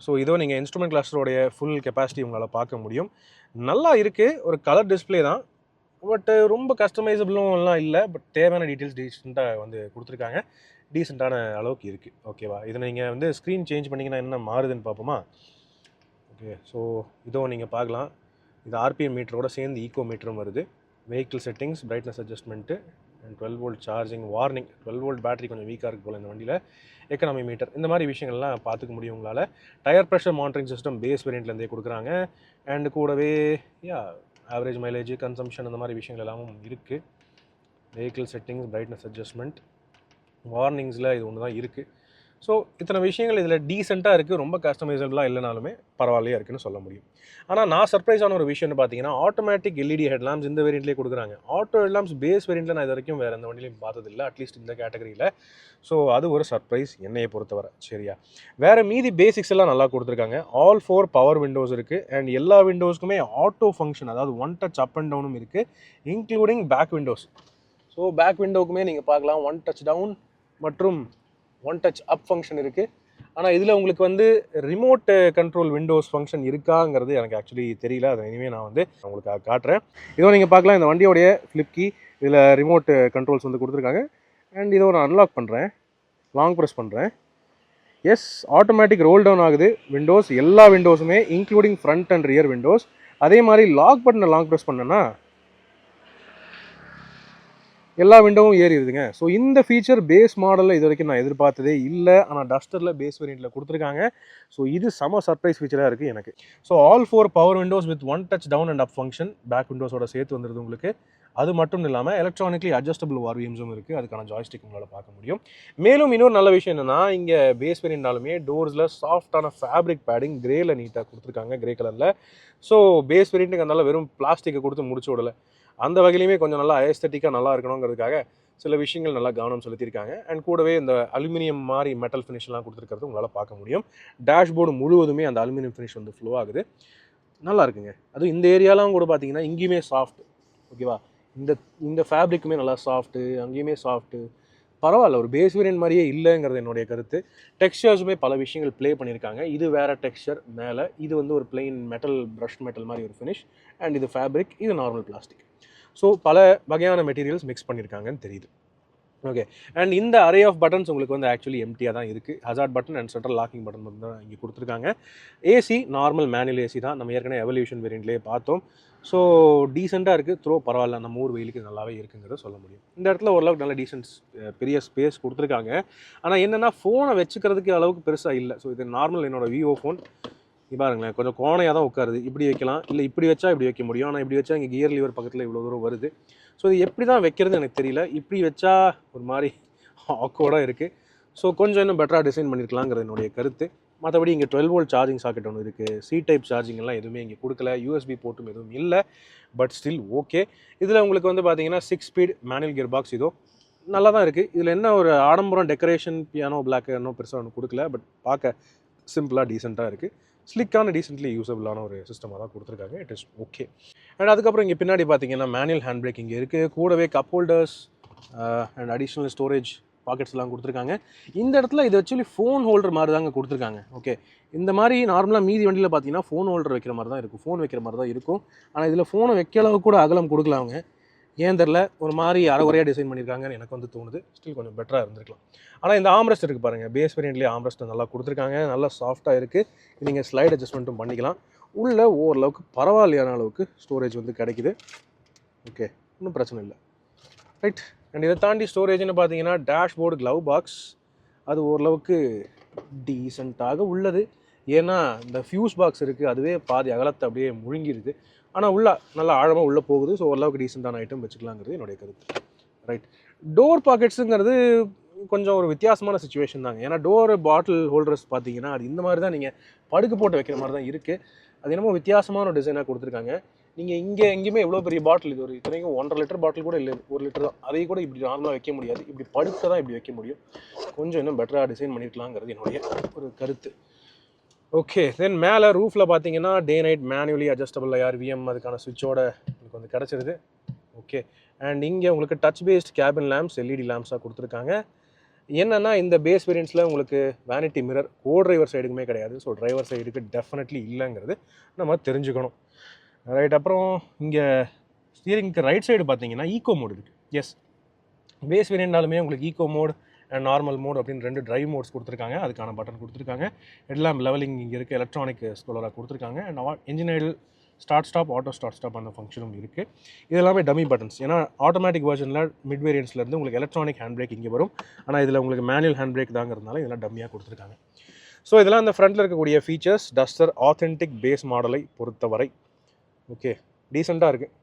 ஸோ இதோ நீங்கள் இன்ஸ்ட்ருமெண்ட் கிளஸ்டரோடைய ஃபுல் கெப்பாசிட்டி உங்களால் பார்க்க முடியும். நல்லா இருக்குது, ஒரு கலர் டிஸ்பிளே தான், பட் ரொம்ப கஸ்டமைசபிளும் எல்லாம் இல்லை. பட் தேவையான டீட்டெயில்ஸ் டீசெண்டாக வந்து கொடுத்துருக்காங்க, டீசெண்டான அளவுக்கு இருக்குது. ஓகேவா, இதை நீங்கள் வந்து ஸ்க்ரீன் சேஞ்ச் பண்ணிங்கன்னா என்ன மாறுதுன்னு பார்ப்போமா. ஓகே, ஸோ இதோ நீங்கள் பார்க்கலாம், இது ஆர்பிஎம் மீட்டரோட சேர்ந்து ஈகோ மீட்டரும் வருது. Vehicle settings, brightness adjustment and 12 volt charging, warning. 12 volt battery கொஞ்சம் வீக்காக இருக்குது போல் இந்த வண்டியில். எக்கனாமி மீட்டர், இந்த மாதிரி விஷயங்கள்லாம் பார்த்துக்க முடியும் உங்களால். Tyre pressure monitoring system base வேரியண்ட்லேருந்தே கொடுக்குறாங்க. அண்ட் கூடவே ஆவரேஜ் மைலேஜ், கன்சம்ஷன், அந்த மாதிரி விஷயங்கள் எல்லாமும் இருக்குது. வெஹிக்கிள் செட்டிங்ஸ், பிரைட்னஸ் அட்ஜஸ்ட்மெண்ட், வார்னிங்ஸில் இது ஒன்று தான் இருக்குது. ஸோ இத்தனை விஷயங்கள் இதில் டீசெண்டாக இருக்குது, ரொம்ப கஸ்டமைசபிளாக இல்லைனாலுமே பரவாயில்லையா இருக்குன்னு சொல்ல முடியும். ஆனால் நான் சர்ப்ரைஸான ஒரு விஷயம்னு பார்த்தீங்கன்னா, ஆட்டோமேட்டிக் எல்இடி ஹெட்லாம்ப்ஸ் இந்த வேரியண்ட்லேயே கொடுக்குறாங்க. ஆட்டோ ஹெட்லாம்ப்ஸ் பேஸ் வேரியண்ட்டில் நான் இது வரைக்கும் வேறு எந்த வண்டியிலையும் பார்த்ததில்லை, அட்லீஸ்ட் இந்த கேட்டகரியில். ஸோ அது ஒரு சர்ப்ரைஸ் என்னையை பொறுத்தவரை. சரியா, வேறு மீதி பேசிக்ஸ் எல்லாம் நல்லா கொடுத்துருக்காங்க. ஆல் 4 பவர் விண்டோஸ் இருக்குது அண்ட் எல்லா விண்டோஸ்க்குமே ஆட்டோ ஃபங்க்ஷன், அதாவது ஒன் டச் அப் அண்ட் டவுனும் இருக்குது, including back windows. So back விண்டோக்குமே நீங்கள் பார்க்கலாம் ஒன் டச் டவுன் மற்றும் ஒன் டச் அப் ஃபங்க்ஷன் இருக்குது. ஆனால் இதில் உங்களுக்கு வந்து ரிமோட் கண்ட்ரோல் விண்டோஸ் ஃபங்க்ஷன் இருக்காங்கிறது எனக்கு ஆக்சுவலி தெரியல. அதை இனிமேல் நான் வந்து உங்களுக்கு காட்டுறேன். இதோ நீங்கள் பார்க்கலாம், இந்த வண்டியோடைய ஃப்ளிப் கீ, இதில் ரிமோட் கண்ட்ரோல்ஸ் வந்து கொடுத்துருக்காங்க. அண்ட் இதோ நான் அன்லாக் பண்ணுறேன், லாங் ப்ரெஸ் பண்ணுறேன். எஸ், ஆட்டோமேட்டிக் ரோல் டவுன் ஆகுது விண்டோஸ், எல்லா விண்டோஸுமே including front and rear windows. அதே மாதிரி லாக் பட்டனை லாங் ப்ரெஸ் பண்ணேன்னா எல்லா விண்டோவும் ஏறிடுதுங்க. ஸோ இந்த ஃபீச்சர் பேஸ் மாடலில் இது வரைக்கும் நான் எதிர்பார்த்ததே இல்லை, ஆனால் டஸ்டரில் பேஸ் வேரியண்ட்டில் கொடுத்துருக்காங்க. ஸோ இது செம சர்ப்ரைஸ் ஃபீச்சராக இருக்குது எனக்கு. So all 4 power windows with one touch down and up function back விண்டோஸோட சேர்த்து வந்துடுது உங்களுக்கு. அது மட்டும் இல்லாமல் எலக்ட்ரானிக்லி அட்ஜஸ்டபிள் வார்வியம்ஸும் இருக்குது, அதுக்கான ஜாய்ஸ்டிக் உங்களால் பார்க்க முடியும். மேலும் இன்னொரு நல்ல விஷயம் என்னென்னா, இங்கே பேஸ் வேரியண்ட்னாலுமே டோர்ஸில் சாஃப்டான ஃபேப்ரிக் பேடிங் கிரேயில் நீட்டாக கொடுத்துருக்காங்க, கிரே கலரில். ஸோ பேஸ் வேரியண்ட்டுக்கு அதனால் வெறும் பிளாஸ்டிக்கை கொடுத்து முடிச்சு விடலை, அந்த வகையிலுமே கொஞ்சம் நல்லா ஏஸ்தட்டிக்காக நல்லா இருக்கணுங்கிறதுக்காக சில விஷயங்கள் நல்லா கவனம் செலுத்தியிருக்காங்க. அண்ட் கூடவே இந்த அலுமினியம் மாதிரி மெட்டல் ஃபினிஷ்லாம் கொடுத்துருக்கிறது உங்களால் பார்க்க முடியும். டேஷ்போர்டு முழுவதுமே அந்த அலுமினியம் ஃபினிஷ் வந்து ஃப்ளோ ஆகுது, நல்லா இருக்குங்க. அதுவும் இந்த ஏரியாலாம் கூட பார்த்தீங்கன்னா இங்கேயுமே சாஃப்ட். ஓகேவா, இந்த ஃபேப்ரிக்குமே நல்லா சாஃப்ட்டு, அங்கேயுமே சாஃப்ட்டு, பரவாயில்ல, ஒரு பேஸ் வேரியன்ட் மாதிரியே இல்லைங்கிறது என்னுடைய கருத்து. டெக்ஸ்சர்ஸுமே பல விஷயங்கள் ப்ளே பண்ணியிருக்காங்க. இது வேறு டெக்ஸ்சர் மேலே, இது வந்து ஒரு பிளெயின் மெட்டல் ப்ரஷ் மெட்டல் மாதிரி ஒரு ஃபினிஷ், அண்ட் இது ஃபேப்ரிக், இது நார்மல் பிளாஸ்டிக். ஸோ பல வகையான மெட்டீரியல்ஸ் மிக்ஸ் பண்ணியிருக்காங்கன்னு தெரியுது. ஓகே, அண்ட் இந்த அரே ஆஃப் பட்டன்ஸ் உங்களுக்கு வந்து ஆக்சுவலி எம்டியாக தான் இருக்குது. Hazard button and central locking button வந்து தான் இங்கே கொடுத்துருக்காங்க. ஏசி நார்மல் மேனுவல் ஏசி தான், நம்ம ஏற்கனவே எவல்யூஷன் வேரியண்ட்லேயே பார்த்தோம். ஸோ டீசெண்டாக இருக்குது, த்ரோ பரவாயில்ல, நம்ம ஊர் வெயிலுக்கு நல்லாவே இருக்குங்கிறத சொல்ல முடியும். இந்த இடத்துல ஓரளவுக்கு நல்ல டீசென்ட்ஸ் பெரிய ஸ்பேஸ் கொடுத்துருக்காங்க. ஆனால் என்னென்னா ஃபோனை வச்சுக்கிறதுக்கு அளவுக்கு பெருசாக இல்லை. ஸோ இது நார்மல் என்னோட விவோ ஃபோன் பாருங்களேன், கொஞ்சம் கோணையாக தான் உட்காருது. இப்படி வைக்கலாம், இல்லை இப்படி வச்சா இப்படி வைக்க முடியும். ஆனால் இப்படி வச்சா இங்கே கியர் லிவர் பக்கத்தில் இவ்வளோ தூரம் வருது. ஸோ இது எப்படி தான் வைக்கிறது எனக்கு தெரியல. இப்படி வச்சா ஒரு மாதிரி ஆக்வர்டாக இருக்குது. ஸோ கொஞ்சம் இன்னும் பெட்டராக டிசைன் பண்ணியிருக்கலாங்கிறது என்னுடைய கருத்து. மற்றபடி இங்கே 12 வோல்ட் சார்ஜிங் சாக்கெட் ஒன்று இருக்குது. சி டைப் சார்ஜிங் எல்லாம் எதுவுமே இங்கே கொடுக்கல. யூஎஸ்பி போர்ட்டும் எதுவும் இல்லை. But still okay. இதில் உங்களுக்கு வந்து பார்த்தீங்கன்னா 6 ஸ்பீட் மேனுவல் கியர் பாக்ஸ் இதோ நல்லா தான் இருக்குது. இதில் என்ன ஒரு ஆடம்பரம் டெக்கரேஷன் பியானோ பிளாக் இன்னும் பெருசாக ஒன்று கொடுக்கல. பட் பார்க்க சிம்பிளாக டீசெண்டாக இருக்குது. ஸ்லிக்கான டீசென்ட்லி யூஸபிளான ஒரு சிஸ்டமாக தான் கொடுத்துருக்காங்க. It is okay. அண்ட் அதுக்கப்புறம் இங்கே பின்னாடி பார்த்தீங்கன்னா மேனுவல் ஹேண்ட் பிரேக் இங்கே இருக்குது. கூடவே cup holders and additional storage பாக்கெட்ஸ்லாம் கொடுத்துருக்காங்க. இந்த இடத்துல இது ஆக்சுவலி ஃபோன் ஹோல்டர் மாதிரி தாங்க கொடுத்துருக்காங்க. ஓகே, இந்த மாதிரி நார்மலாக மீதி வண்டியில் பார்த்தீங்கன்னா ஃபோன் ஹோல்டர் வைக்கிற மாதிரி தான் இருக்கும், ஃபோன் வைக்கிற மாதிரி தான் இருக்கும். ஆனால் இதில் ஃபோனை வைக்க அளவுக்கு கூட அகலம் கொடுக்கல அவங்க. ஏன் தெரில, ஒரு மாதிரி அரைகுறையாக டிசைன் பண்ணியிருக்காங்கன்னு எனக்கு வந்து தோணுது. ஸ்டில் கொஞ்சம் பெட்டராக இருந்திருக்கலாம். ஆனால் இந்த ஆம்ரெஸ்ட் இருக்குது பாருங்கள், பேஸ் வேரியண்ட்லேயே ஆம்ரெஸ்ட் நல்லா கொடுத்துருக்காங்க. நல்லா சாஃப்ட்டாக இருக்குது. நீங்கள் ஸ்லைட் அட்ஜஸ்ட்மெண்ட்டும் பண்ணிக்கலாம். உள்ளே ஓரளவுக்கு பரவாயில்லையான அளவுக்கு ஸ்டோரேஜ் வந்து கிடைக்குது. ஓகே, ஒன்றும் பிரச்சனை இல்லை. ரைட். அண்ட் இதை தாண்டி ஸ்டோரேஜ்னு பார்த்தீங்கன்னா டேஷ்போர்டு க்ளவ் பாக்ஸ் அது ஓரளவுக்கு டீசெண்டாக உள்ளது. ஏன்னா இந்த ஃபியூஸ் பாக்ஸ் இருக்குது, அதுவே பாதி அகலத்தை அப்படியே முழுங்கிடுது. ஆனால் உள்ள நல்லா ஆழமாக உள்ளே போகுது. ஸோ ஓரளவுக்கு டீசெண்டான ஐட்டம் வச்சுக்கலாங்கிறது என்னுடைய கருத்து. ரைட். டோர் பாக்கெட்ஸுங்கிறது கொஞ்சம் ஒரு வித்தியாசமான சுச்சுவேஷன் தாங்க. ஏன்னா டோர் பாட்டில் ஹோல்டர்ஸ் பார்த்தீங்கன்னா அது இந்த மாதிரி தான் நீங்கள் படுக்கு போட்டு வைக்கிற மாதிரி தான் இருக்குது. அது என்னமோ வித்தியாசமான ஒரு டிசைனாக கொடுத்துருக்காங்க. நீங்கள் இங்கே எங்கேயுமே எவ்வளோ பெரிய பாட்டில், இது ஒரு இத்தனைக்கும் 1.5 லிட்டர் பாட்டில் கூட இல்லை, 1 லிட்டர் தான். அதையும் கூட இப்படி நார்மலாக வைக்க முடியாது. இப்படி படுக்க தான் இப்படி வைக்க முடியும். கொஞ்சம் இன்னும் பெட்டராக டிசைன் பண்ணியிருக்கலாங்கிறது என்னுடைய ஒரு கருத்து. ஓகே, தென் மேலே ரூஃபில் பார்த்தீங்கன்னா day night manually adjustable IRVM அதுக்கான சுவிட்சோட உங்களுக்கு வந்து கிடச்சிருது. ஓகே, அண்ட் இங்கே உங்களுக்கு touch based cabin lamps LED லேம்ப்ஸாக கொடுத்துருக்காங்க. என்னென்னா இந்த பேஸ் வேரியன்ட்ஸில் உங்களுக்கு வேனிட்டி மிரர் கோ டிரைவர் சைடுக்குமே கிடையாது. ஸோ டிரைவர் சைடுக்கு டெஃபினெட்லி இல்லைங்கிறது நம்ம தெரிஞ்சுக்கணும். ரைட். அப்புறம் இங்கே ஸ்டீரிங்க்கு ரைட் சைடு பார்த்தீங்கன்னா ஈகோ மோட் இருக்குது. எஸ், பேஸ் வேரியண்ட்னாலுமே உங்களுக்கு eco mode and normal mode அப்படின்னு 2 டிரைவ் மோட்ஸ் கொடுத்துருக்காங்க. அதுக்கான பட்டன் கொடுத்துருக்காங்க. எல்லாம் லெவலிங் இங்கே இருக்குது, எலக்ட்ரானிக் ஸ்கோலராக கொடுத்துருக்காங்க. And engine idle start stop, auto start stop அந்த ஃபங்க்ஷனும் இருக்குது. இது எல்லாமே டம்மி பட்டன்ஸ். ஏன்னா ஆட்டோமேட்டிக் வெர்ஷனில் மிட் வேரியன்ட்ஸ்லேருந்து உங்களுக்கு எலக்ட்ரானிக் ஹேண்ட் பிரேக் இங்கே வரும். ஆனால் இதில் உங்களுக்கு மேனுவல் ஹேண்ட் பிரேக் தாங்கிறதுனால இதெல்லாம் டம்மியாக கொடுத்துருக்காங்க. ஸோ இதெல்லாம் இந்த ஃப்ரண்ட்டில் இருக்கக்கூடிய ஃபீச்சர்ஸ் டஸ்டர் ஆத்தென்டிக் பேஸ் மாடலை பொறுத்தவரை. ஓகே, டீசெண்டாக இருக்குது.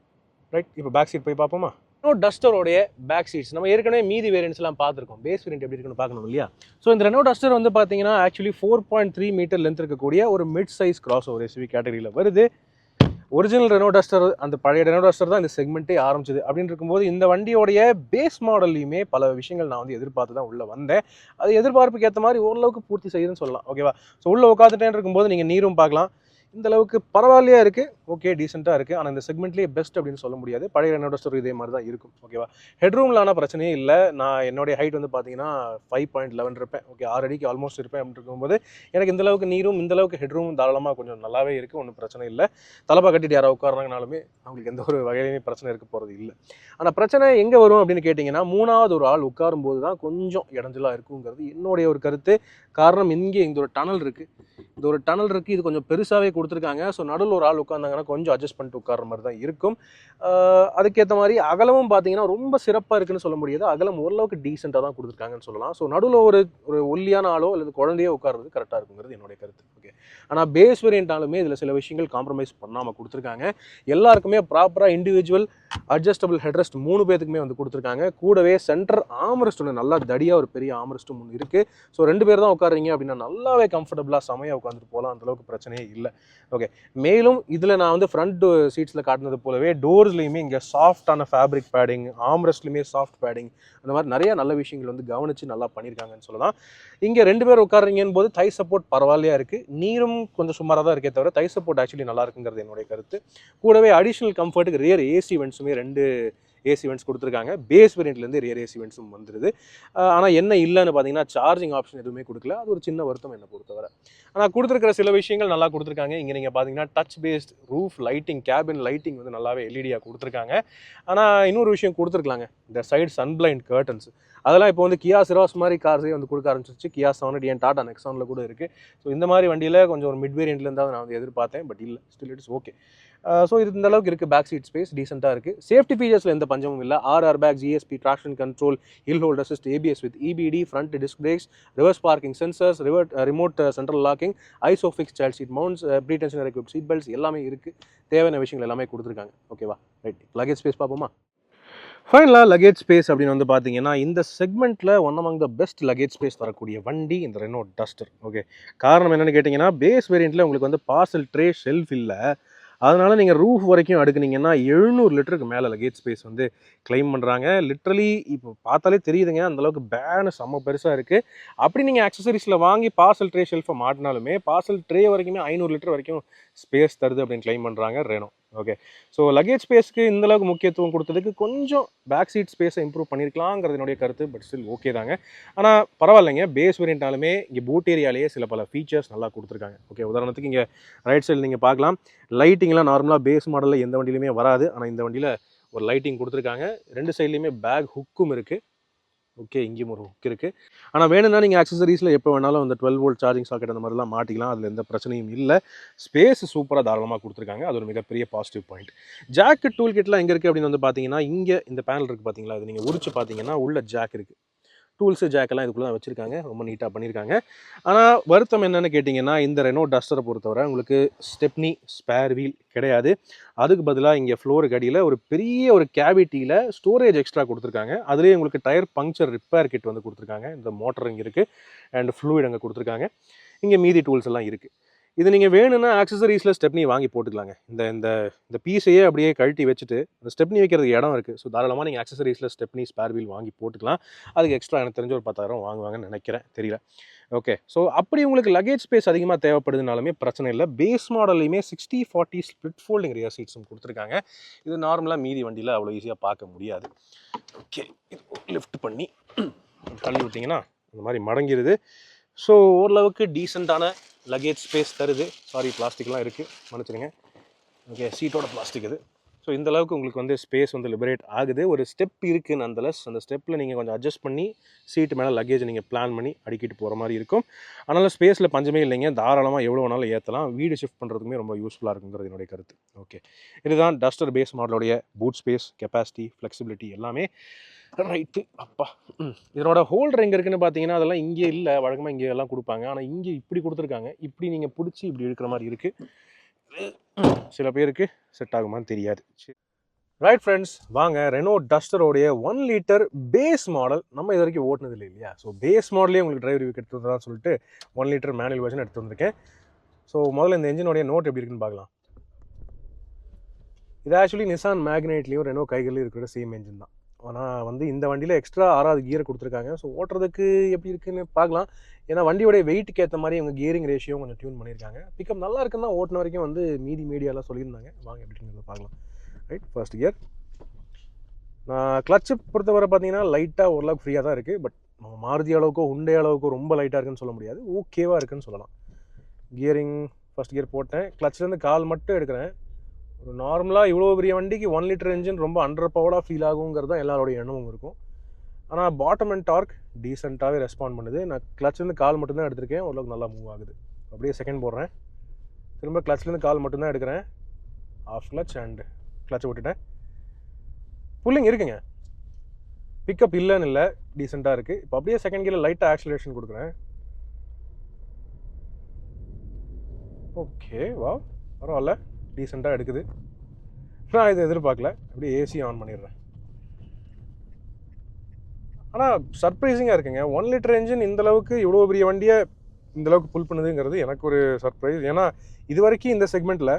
ரைட். இப்போ பேக் சீட் போய் பார்ப்போமா? ரெனோ டஸ்டரோடைய பேக் சீட்ஸ் நம்ம ஏற்கனவே மீதி வேரியன்ட்ஸ்லாம் பார்த்துருக்கோம். பேஸ் வேரியன்ட் எப்படி இருக்குன்னு பார்க்கணும் இல்லையா? ஸோ இந்த ரெனோ டஸ்டர் வந்து பார்த்தீங்கன்னா ஆக்சுவலி 4.3 மீட்டர் லென்த் இருக்கக்கூடிய ஒரு mid size cross over SUV கேட்டகரியில் வருது. ஒரிஜினல் ரெனோ டஸ்டர், அந்த பழைய ரெனோ டஸ்டர் தான் இந்த செக்மெண்ட்டே ஆரம்பிச்சது. அப்படின்னு இருக்கும்போது இந்த வண்டியோடைய பேஸ் மாடல்லையுமே பல விஷயங்கள் நான் வந்து எதிர்பார்த்து தான் உள்ளே வந்தேன். அது எதிர்பார்ப்புக்கு ஏற்ற மாதிரி ஓரளவுக்கு பூர்த்தி செய்யுதுன்னு சொல்லலாம். ஓகேவா? ஸோ உள்ளே உட்காந்துட்டேன்னு இருக்கும்போது நீங்கள் நீரும் பார்க்கலாம். இந்த அளவுக்கு பரவாயில்லையா இருக்குது. ஓகே, டீசெண்டாக இருக்குது. ஆனால் இந்த செக்மெண்ட்லேயே பெஸ்ட் அப்படின்னு சொல்ல முடியாது. பழைய ரெனோ டஸ்டர் இதே மாதிரி தான் இருக்கும். ஓகேவா? ஹெட்ரூம்லான பிரச்சனையே இல்லை. நான் என்னுடைய ஹைட் வந்து பார்த்தீங்கன்னா 5.11 இருப்பேன். ஓகே, 6 அடிக்கு ஆல்மோஸ்ட் இருப்பேன். அப்படின்னு இருக்கும்போது எனக்கு இந்த அளவுக்கு நீரும் இந்த அளவுக்கு ஹெட்ரூம் தாராளமாக கொஞ்சம் நல்லாவே இருக்குது. ஒன்றும் பிரச்சனை இல்லை. தலப்பா கட்டிட்டு யாராவது உட்காராங்கனாலுமே அவங்களுக்கு எந்த ஒரு வகையிலையுமே பிரச்சனை இருக்க போகிறது இல்லை. ஆனால் பிரச்சனை எங்கே வரும் அப்படின்னு கேட்டிங்கன்னா, மூணாவது ஒரு ஆள் உட்காரும்போது தான் கொஞ்சம் இடைஞ்சலாக இருக்குங்கிறது என்னுடைய ஒரு கருத்து. காரணம், இங்கே இந்த ஒரு டனல் இருக்குது. இந்த ஒரு டனல் இருக்குது. இது கொஞ்சம் பெருசாகவே கொடுத்துருக்காங்க. ஸோ நடுவில் ஒரு ஆள் உட்காந்தாங்கன்னா கொஞ்சம் அட்ஜஸ்ட் பண்ணிட்டு உட்கார்ற மாதிரி தான் இருக்கும். அதுக்கேற்ற மாதிரி அகலமும் பார்த்தீங்கன்னா ரொம்ப சிறப்பாக இருக்குன்னு சொல்ல முடியாது. அகலம் ஓரளவுக்கு டீசெண்டாக தான் கொடுத்துருக்காங்கன்னு சொல்லலாம். ஸோ நடுவில் ஒரு ஒல்லியான ஆளோ அல்லது குழந்தையோ உட்கார்றது கரெக்டாக இருக்குங்கிறது என்னுடைய கருத்து. ஓகே, ஆனால் பேஸ் வேரியண்ட்டாலுமே இதில் சில விஷயங்கள் காம்ப்ரமைஸ் பண்ணாமல் கொடுத்துருக்காங்க. எல்லாருக்குமே ப்ராப்பராக இண்டிவிஜுவல் அட்ஜஸ்டபிள் ஹெட்ரெஸ்ட் 3 பேருக்குமே வந்து கொடுத்துருக்காங்க. கூடவே சென்டர் ஆம்ரெஸ்ட் ஒன்று நல்லா தடியாக ஒரு பெரிய ஆம்ரெஸ்ட்டும் ஒன்று இருக்குது. ஸோ 2 பேர் தான் உட்காருங்க அப்படின்னா நல்லாவே கம்ஃபர்டபுளாக செமையாக உட்காந்துட்டு போகலாம். அந்தளவுக்கு பிரச்சனையே இல்லை. ஓகே, மேலும் இதில் நான் வந்து ஃப்ரண்ட் சீட்ஸில் காட்டினது போலவே டோர்ஸ்லையுமே இங்கே சாஃப்டான ஃபேப்ரிக் பேடிங், ஆம்ரெஸ்ட்லையுமே சாஃப்ட் பேடிங், அந்த மாதிரி நிறைய நல்ல விஷயங்கள் வந்து கவனித்து நல்லா பண்ணியிருக்காங்கன்னு சொல்லலாம். இங்கே 2 பேர் உட்காருங்கன்னு போது தை சப்போர்ட் பரவாயில்லையா இருக்குது. நீரும் கொஞ்சம் சுமாராக தான் இருக்கே தவிர தை சப்போர்ட் ஆக்சுவலி நல்லா இருக்குங்கிறது என்னுடைய கருத்து. கூடவே அடிஷ்னல் கம்ஃபர்ட்டுக்கு ரியர் AC வென்ட்ஸுமே 2 ஏசி வென்ட்ஸ் கொடுத்துருக்காங்க. பேஸ் வேரியண்ட்லேருந்து ரியர் ஏசி வென்ட்ஸும் வந்துருது. ஆனால் என்ன இல்லைன்னு பார்த்தீங்கன்னா சார்ஜிங் ஆப்ஷன் எதுவுமே கொடுக்கல. அது ஒரு சின்ன வருத்தம் என்னை பொறுத்தவரை. ஆனால் கொடுத்துருக்கிற சில விஷயங்கள் நல்லா கொடுத்துருக்காங்க. இங்கே நீங்கள் பார்த்தீங்கன்னா touch based roof lighting, cabin lighting வந்து நல்லாவே எல்இடியாக கொடுத்துருக்காங்க. ஆனால் இன்னொரு விஷயம் கொடுத்துருக்கலாங்க, இந்த சைடு சன்பிளைண்ட் கர்டன்ஸ். அதெல்லாம் இப்போ வந்து கியா சிராஸ் மாதிரி கார்ஸே வந்து கொடுக்க ஆரம்பிச்சிருச்சு. கியா செவன் ஏன் டாடா நெக்ஸானில் கூட இருக்குது. ஸோ இந்த மாதிரி வண்டியில் கொஞ்சம் ஒரு மிட் வேரியண்ட்லேருந்து நான் வந்து எதிர்பார்த்தேன், பட் இல்லை, ஸ்டில் இட்ஸ் ஓகே. ஸோ இது இந்த அளவுக்கு இருக்குது. பேக் சீட் ஸ்பேஸ் டீசெண்டாக இருக்குது. சேஃப்டி ஃபீச்சர்ஸில் எந்த பஞ்சமும் இல்லை. 6 airbags, ESP, traction control, hill hold assist, ABS with EBD, front disc brakes, reverse parking sensors, remote central locking, isofix child seat mounts, pretensioner equipped seat belts எல்லாமே இருக்குது. தேவையான விஷயங்கள் எல்லாமே கொடுத்துருக்காங்க. ஓகேவா, ரைட். லக்கேஜ் ஸ்பேஸ் பார்ப்போமா? ஃபைனலாக luggage space அப்படின்னு வந்து பார்த்தீங்கன்னா இந்த செக்மெண்ட்டில் one among the best luggage space தரக்கூடிய வண்டி இந்த ரெனோ டஸ்டர். ஓகே, காரணம் என்னென்னு கேட்டிங்கன்னா பேஸ் வேரியண்ட்டில் உங்களுக்கு வந்து பார்சல் ட்ரே ஷெல்ஃப் இல்லை. அதனால் நீங்கள் ரூஃப் வரைக்கும் அடுக்குனீங்கன்னா 700 லிட்டருக்கு மேலே லக்கேஜ் ஸ்பேஸ் வந்து கிளைம் பண்ணுறாங்க. லிட்ரலி இப்போ பார்த்தாலே தெரியுதுங்க, அந்தளவுக்கு பேனு செம்ம பெருசாக இருக்குது. அப்படி நீங்கள் ஆக்சசரிஸில் வாங்கி பார்சல் ட்ரே ஷெல்ஃபை மாட்டினாலுமே பார்சல் ட்ரே வரைக்குமே 500 லிட்டர் வரைக்கும் ஸ்பேஸ் தருது அப்படின்னு கிளைம் பண்ணுறாங்க ரெனோ. ஓகே, ஸோ லக்கேஜ் ஸ்பேஸ்க்கு இந்தளவுக்கு முக்கியத்துவம் கொடுத்ததுக்கு கொஞ்சம் பேக் சீட் ஸ்பேஸை இம்ப்ரூவ் பண்ணியிருக்கலாங்கிறது என்னுடைய கருத்து. பட் ஸ்டில் ஓகே தாங்க. ஆனால் பரவாயில்லைங்க, பேஸ் வேரியண்ட்டாலுமே இங்கே பூட் ஏரியாலேயே சில பல ஃபீச்சர்ஸ் நல்லா கொடுத்துருக்காங்க. ஓகே, உதாரணத்துக்கு இங்கே ரைட் சைடில் நீங்கள் பார்க்கலாம், லைட்டிங்லாம் நார்மலாக பேஸ் மாடலில் எந்த வண்டியிலுமே வராது. ஆனால் இந்த வண்டியில் ஒரு லைட்டிங் கொடுத்துருக்காங்க. 2 சைட்லேயுமே பேக் ஹுக்கும் இருக்குது. ஓகே, இங்கேயும் ஒரு ஹுக் இருக்குது. ஆனால் வேணும்னா நீங்கள் ஆக்சசரிஸில் எப்போ வேணாலும் அந்த 12 வோல்ட் சார்ஜிங் சாக்கெட் அந்த மாதிரிலாம் மாட்டிக்கலாம். அதில் எந்த பிரச்சனையும் இல்லை. ஸ்பேஸ் சூப்பராக தாராளமாக கொடுத்துருக்காங்க. அது ஒரு மிகப்பெரிய பாசிட்டிவ் பாயிண்ட். ஜாக்கு டூல் கிட்லாம் எங்கே இருக்குது அப்படின்னு வந்து பார்த்தீங்கன்னா இங்கே இந்த பேனல் இருக்குது பார்த்தீங்களா, அது நீங்கள் உரிச்சு பார்த்தீங்கன்னா உள்ள ஜாக் இருக்குது. டூல்ஸு ஜாக்கெல்லாம் இதுக்குள்ளே தான் வச்சுருக்காங்க. ரொம்ப நீட்டாக பண்ணியிருக்காங்க. ஆனால் வருத்தம் என்னென்னு கேட்டிங்கன்னா இந்த ரெனோ டஸ்டரை பொறுத்தவரை உங்களுக்கு ஸ்டெப்னி ஸ்பேர் வீல் கிடையாது. அதுக்கு பதிலாக இங்கே ஃப்ளோருக்கு அடியில் ஒரு பெரிய ஒரு கேவிட்டியில் ஸ்டோரேஜ் எக்ஸ்ட்ரா கொடுத்துருக்காங்க. அதுலேயே உங்களுக்கு டயர் பங்க்சர் ரிப்பேர் கிட் வந்து கொடுத்துருக்காங்க. இந்த மோட்டர் இங்கே இருக்குது அண்ட் ஃப்ளூயிட் அங்கே கொடுத்துருக்காங்க. இங்கே மீதி டூல்ஸ் எல்லாம் இருக்குது. இது நீங்கள் வேணும்னா ஆக்சசரிஸில் ஸ்டெப்னி வாங்கி போட்டுக்கலாங்க. இந்த இந்த இந்த பீஸையே அப்படியே கழட்டி வச்சுட்டு இந்த ஸ்டெப்னி வைக்கிறதுக்கு இடம் இருக்குது. ஸோ தாராளமாக நீங்கள் ஆக்சசரிஸில் ஸ்டெப்னி ஸ்பேர் வீல் வாங்கி போட்டுக்கலாம். அதுக்கு எக்ஸ்ட்ரா எனக்கு தெரிஞ்ச ஒரு 10,000 வாங்குவாங்கன்னு நினைக்கிறேன், தெரியல. ஓகே, ஸோ அப்படி உங்களுக்கு லக்கேஜ் ஸ்பேஸ் அதிகமாக தேவைப்படுதுனாலுமே பிரச்சனை இல்லை. பேஸ் மாடல்லையுமே 60/40 ஸ்பிளிட் ஃபோல்டிங் ரியர் சீட்ஸும் கொடுத்துருக்காங்க. இது நார்மலாக மீதி வண்டியில் அவ்வளோ ஈஸியாக பார்க்க முடியாது. ஓகே, இது லிஃப்ட் பண்ணி தள்ளி விட்டிங்கன்னா இந்த மாதிரி மடங்கிடுது. ஸோ ஓரளவுக்கு டீசெண்டான லக்கேஜ் ஸ்பேஸ் தருது. சாரி, பிளாஸ்டிக்லாம் இருக்குது, மன்னிச்சிடுங்க. ஓகே, சீட்டோட பிளாஸ்டிக் இது. ஸோ இந்த அளவுக்கு உங்களுக்கு வந்து ஸ்பேஸ் வந்து லிபரேட் ஆகுது. ஒரு ஸ்டெப் இருக்குது நந்தலஸ். அந்த ஸ்டெப்பில் நீங்கள் கொஞ்சம் அட்ஜஸ்ட் பண்ணி சீட்டு மேலே லக்கேஜ் நீங்கள் பிளான் பண்ணி அடிக்கிட்டு போகிற மாதிரி இருக்கும். அதனால் ஸ்பேஸில் பஞ்சமே இல்லைங்க. தாராளமாக எவ்வளோ வேணாலும் ஏற்றலாம். வீடு ஷிஃப்ட் பண்ணுறதுக்குமே ரொம்ப யூஸ்ஃபுல்லாக இருக்குங்கிறது என்னுடைய கருத்து. ஓகே, இதுதான் டஸ்டர் பேஸ் மாடலுடைய boot space, capacity, flexibility right ரைட்டு. அப்பா, இதனோட ஹோல்டர் எங்கே இருக்குன்னு பார்த்தீங்கன்னா அதெல்லாம் இங்கே இல்லை. வழக்கமாக இங்கே எல்லாம் கொடுப்பாங்க. ஆனால் இங்கே இப்படி கொடுத்துருக்காங்க. இப்படி நீங்கள் பிடிச்சி இப்படி இருக்கிற மாதிரி இருக்குது. சில பேருக்கு செட் ஆகுமான்னு தெரியாது. ரைட் ஃப்ரெண்ட்ஸ், வாங்க ரெனோ டஸ்டரோடைய 1 லிட்டர் பேஸ் மாடல் நம்ம இது வரைக்கும் ஓட்டினது இல்லை இல்லையா. ஸோ பேஸ் மாடலே உங்களுக்கு டிரைவ் ரிவ்யூ எடுத்து வந்துதான் சொல்லிட்டு 1 லிட்டர் மேனுவல் வெர்ஷன் எடுத்து வந்திருக்கேன். ஸோ முதல்ல இந்த என்ஜினோடைய நோட் எப்படி இருக்குன்னு பார்க்கலாம். இது ஆக்சுவலி நிசான் மேக்னைட்லேயும் ரெனோ கைகள்லையும் இருக்கிற சேம் என்ஜின் தான். ஆனால் வந்து இந்த வண்டியில் எக்ஸ்ட்ரா 6வது கியரை கொடுத்துருக்காங்க. ஸோ ஓட்டுறதுக்கு எப்படி இருக்குன்னு பார்க்கலாம். ஏன்னா வண்டியோடைய வெயிட்டுக்கு ஏற்ற மாதிரி இவங்க கியரிங் ரேஷியோ கொஞ்சம் டியூன் பண்ணியிருக்காங்க. பிக்கப் நல்லா இருக்குன்னு தான் ஓட்டின வரைக்கும் வந்து மீடியாலாம் சொல்லியிருந்தாங்க. வாங்க எப்படி இருக்குன்னு பார்க்கலாம். Right, first gear. நான் கிளச்சு பொறுத்தவரை பார்த்தீங்கன்னா லைட்டாக ஓரளவுக்கு ஃப்ரீயாக தான் இருக்குது. பட் நம்ம மாருதி அளவுக்கோ ஹுண்டே அளவுக்கோ ரொம்ப லைட்டாக இருக்குன்னு சொல்ல முடியாது. ஓகேவாக இருக்குன்னு சொல்லலாம். கியரிங் ஃபர்ஸ்ட் கியர் போட்டேன். கிளச்சிலேருந்து கால் மட்டும் எடுக்கிறேன். ஒரு நார்மலாக இவ்வளோ பெரிய வண்டிக்கு 1 லிட்டர் என்ஜின் ரொம்ப அண்டர் பவர்டாக ஃபீல் ஆகுங்கிறது தான் எல்லாரோடைய எண்ணமும் இருக்கும். ஆனால் பாட்டம் அண்ட் டார்க் டீசெண்டாகவே ரெஸ்பாண்ட் பண்ணுது. நான் கிளச்லேருந்து கால் மட்டும்தான் எடுத்திருக்கேன். ஓரளவுக்கு நல்லா மூவ் ஆகுது. அப்படியே செகண்ட் போடுறேன். திரும்ப கிளச்லேருந்து கால் மட்டும்தான் எடுக்கிறேன். ஆஃப் கிளச் அண்ட் கிளச்சை விட்டுட்டேன். புல்லிங் இருக்குங்க, பிக்கப் இல்லைன்னு இல்லை, டீசெண்டாக இருக்குது. இப்போ அப்படியே செகண்ட் கியரில் லைட்டாக ஆக்சிலரேஷன் கொடுக்குறேன். ஓகே, வா, பரவாயில்ல, டீசெண்டாக எடுக்குது. நான் இதை எதிர்பார்க்கல. அப்படியே ஏசி ஆன் பண்ணிடுறேன். ஆனால் சர்ப்ரைசிங்காக இருக்குங்க. 1 லிட்டர் என்ஜின் இந்தளவுக்கு இவ்வளோ பெரிய வண்டியை இந்தளவுக்கு புல் பண்ணுதுங்கிறது எனக்கு ஒரு சர்ப்ரைஸ். ஏன்னா இது வரைக்கும் இந்த செக்மெண்ட்டில்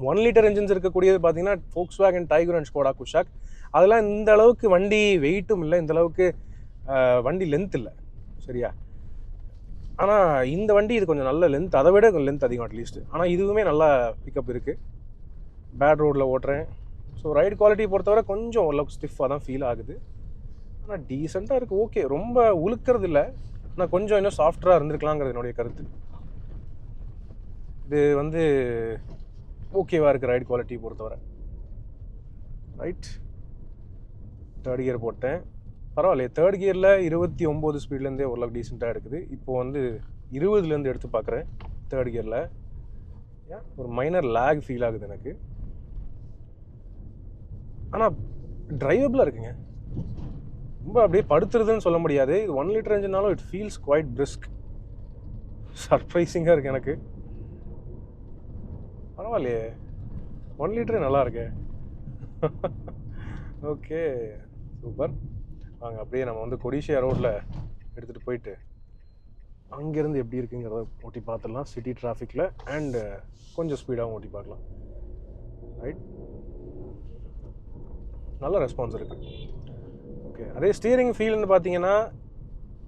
1 லிட்டர் என்ஜின்ஸ் இருக்கக்கூடியது பார்த்தீங்கன்னா Volkswagen tiger and Skoda Kushaq. அதெல்லாம் இந்த அளவுக்கு வண்டி வெயிட்டும் இல்லை, இந்த அளவுக்கு வண்டி லென்த் இல்லை, சரியா. ஆனால் இந்த வண்டி இது கொஞ்சம் நல்ல லென்த், அதை விட கொஞ்சம் லென்த் அதிகம் அட்லீஸ்ட். ஆனால் இதுவுமே நல்லா பிக்கப் இருக்குது. பேட் ரோடில் ஓட்டுறேன், ஸோ ரைடு குவாலிட்டி பொறுத்தவரை கொஞ்சம் ஓரளவுக்கு ஸ்டிஃபாக தான் ஃபீல் ஆகுது. ஆனால் டீசெண்டாக இருக்குது, ஓகே. ரொம்ப உழுக்கிறது இல்லை, ஆனால் கொஞ்சம் இன்னும் சாஃப்டராக இருந்திருக்கலாங்கிறது என்னுடைய கருத்து. இது வந்து ஓகேவாக இருக்குது ரைடு குவாலிட்டி பொறுத்தவரை. ரைட், தேர்ட் கியர் போட்டேன். பரவாயில்லையே, தேர்ட் கியரில் 29 ஸ்பீட்லேருந்தே ஓரளவுக்கு டீசெண்டாக எடுக்குது. இப்போது வந்து 20லேருந்து எடுத்து பார்க்குறேன் தேர்ட் கியரில். ஒரு மைனர் லேக் ஃபீல் ஆகுது எனக்கு. ஆனால் டிரைவபிளாக இருக்குங்க. ரொம்ப அப்படியே படுத்துறதுன்னு சொல்ல முடியாது. இது 1 லிட்டர் இன்ஜினாலும் இட் ஃபீல்ஸ் குவைட் பிரிஸ்க். சர்ப்ரைசிங்காக இருக்குது எனக்கு. பரவாயில்லையே, 1 லிட்டரே நல்லா இருக்கு. Okay, super. வாங்க அப்படியே நம்ம வந்து கொடிஷியா ரோட்டில் எடுத்துகிட்டு போயிட்டு அங்கேருந்து எப்படி இருக்குங்கிறத ஓட்டி பார்த்துடலாம். சிட்டி டிராஃபிக்கில் அண்டு கொஞ்சம் ஸ்பீடாகவும் ஓட்டி பார்க்கலாம். ரைட், நல்ல ரெஸ்பான்ஸ் இருக்குது. ஓகே, அதே ஸ்டீரிங் ஃபீல்னு பார்த்தீங்கன்னா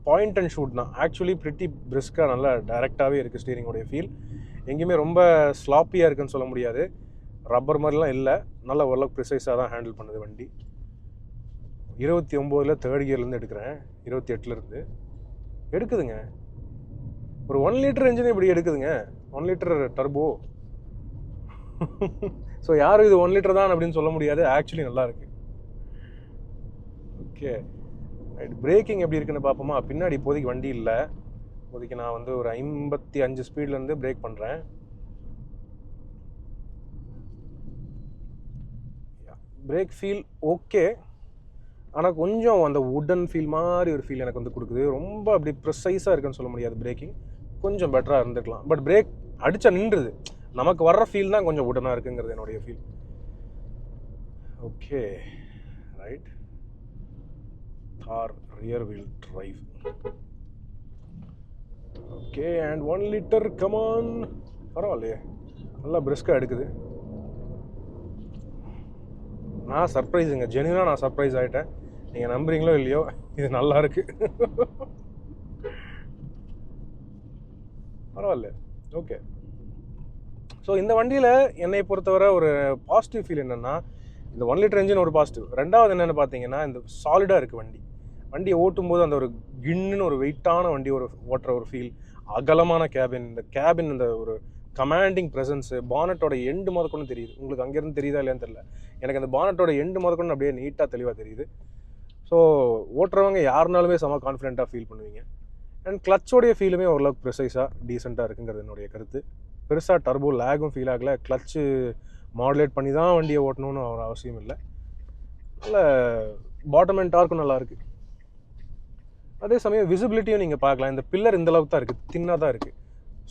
பாயிண்ட் அண்ட் ஷூட் தான். ஆக்சுவலி பிரிட்டி பிரிஸ்காக நல்லா டைரெக்டாகவே இருக்குது ஸ்டீரிங்கோடைய ஃபீல். எங்கேயுமே ரொம்ப ஸ்லாப்பியாக இருக்குன்னு சொல்ல முடியாது, ரப்பர் மாதிரிலாம் இல்லை. நல்லா ஓரளவுக்கு ப்ரிசைஸாக தான் ஹேண்டில் பண்ணுது வண்டி. 29ல் தேர்ட் கியர்லேருந்து எடுக்கிறேன், 28லேருந்து எடுக்குதுங்க. ஒரு 1 லிட்டர் இன்ஜின் இப்படி எடுக்குதுங்க, 1 லிட்டர் டர்போ. ஸோ யாரும் இது 1 லிட்டர் தான் அப்படின்னு சொல்ல முடியாது, ஆக்சுவலி நல்லா இருக்குது. Okay, right. பிரேக்கிங் எப்படி இருக்குன்னு பார்ப்போமா? பின்னாடி இப்போதைக்கு வண்டி இல்லை. இப்போதைக்கு நான் வந்து ஒரு 55 ஸ்பீட்லேருந்து பிரேக் பண்ணுறேன். பிரேக் ஃபீல் ஓகே, ஆனால் கொஞ்சம் அந்த வுடன் ஃபீல் மாதிரி ஒரு ஃபீல் எனக்கு வந்து கொடுக்குது. ரொம்ப அப்படி ப்ரிசைஸாக இருக்குன்னு சொல்ல முடியாது. பிரேக்கிங் கொஞ்சம் பெட்டராக இருந்துக்கலாம், பட் பிரேக் அடித்தா நின்றுது. நமக்கு வர்ற ஃபீல் தான் கொஞ்சம் வுடனாக இருக்குங்கிறது என்னுடைய feel. Okay, right. Thar rear wheel drive. Okay, and 1 litre come on. பரவாயில்லையே, நல்லா பிரிஸ்காக எடுக்குது. நான் சர்ப்ரைஸுங்க, ஜென்யூனாக நான் சர்ப்ரைஸ் ஆகிட்டேன். நீங்கள் நம்புறீங்களோ இல்லையோ, இது நல்லா இருக்கு. பரவாயில்ல, ஓகே. ஸோ இந்த வண்டியில் என்னை பொறுத்தவரை ஒரு பாசிட்டிவ் ஃபீல் என்னென்னா, இந்த 1 லிட்டர் இன்ஜின் ஒரு பாசிட்டிவ். ரெண்டாவது என்னென்னு பார்த்தீங்கன்னா, இந்த சாலிடாக இருக்குது வண்டி. வண்டியை ஓட்டும்போது அந்த ஒரு கின்னு ஒரு வெயிட்டான வண்டி ஒரு ஓட்டுற ஒரு ஃபீல். அகலமான கேபின், இந்த கேபின் இந்த ஒரு கமாண்டிங் ப்ரெசன்ஸு. பானட்டோட எண்டு முதற்கொண்டு தெரியுது. உங்களுக்கு அங்கேருந்து தெரியுதா இல்லையான்னு தெரியல, எனக்கு அந்த பானட்டோட எண்டு முதற்கொண்டு அப்படியே நீட்டாக தெளிவாக தெரியுது. ஸோ ஓட்டுறவங்க யாருனாலுமே செம கான்ஃபிடென்ட்டாக ஃபீல் பண்ணுவீங்க. அண்ட் கிளச்சோடைய ஃபீலுமே ஓரளவுக்கு ப்ரிசைஸாக டீசெண்டாக இருக்குங்கிறது என்னுடைய கருத்து. பெருசாக டர்போ லேகும் ஃபீல் ஆகலை. கிளச்சு மாடுலேட் பண்ணி தான் வண்டியை ஓட்டணும்னு ஒரு அவசியம் இல்லை. நல்ல பாட்டம் அண்ட் டார்க்கும் நல்லாயிருக்கு. அதே சமயம் விசிபிலிட்டியும் நீங்கள் பார்க்கலாம். இந்த பில்லர் இந்தளவுக்கு தான் இருக்குது, தின்னாக தான் இருக்குது.